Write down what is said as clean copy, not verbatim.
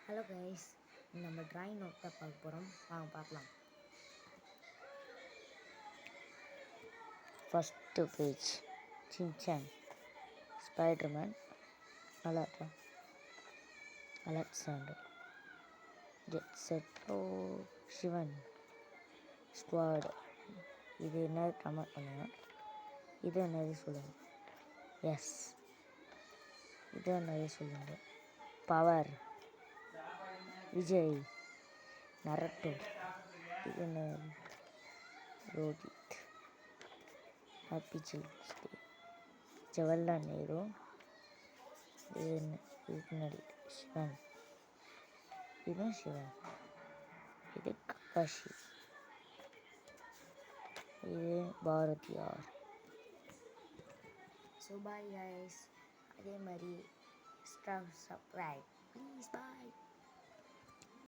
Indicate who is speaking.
Speaker 1: Hello guys, நம்ம drawing note தான் பார்க்க போகிறோம். வாங்க பார்க்கலாம். First page Shinchan, Spiderman, Alexander, jet set, Sivan, squad. இது என்னது கமெண்ட் பண்ணுங்கள். இது என்னது சொல்லுங்கள். எஸ், இது என்னது சொல்லுங்கள். பவர், விஜய், நரட்டோ, இது என்ன, Rohit, happy children's day, Jawaharlal Nehru, இது என்ன, இது முன்னாடி சிவன், இதுவும் சிவன், இது கக்காஷி, இது பாரதியார். ஸோ பாய் கைஸ், அதே மாதிரி சப்ஸ்கிரைப் ப்ளீஸ். பாய்.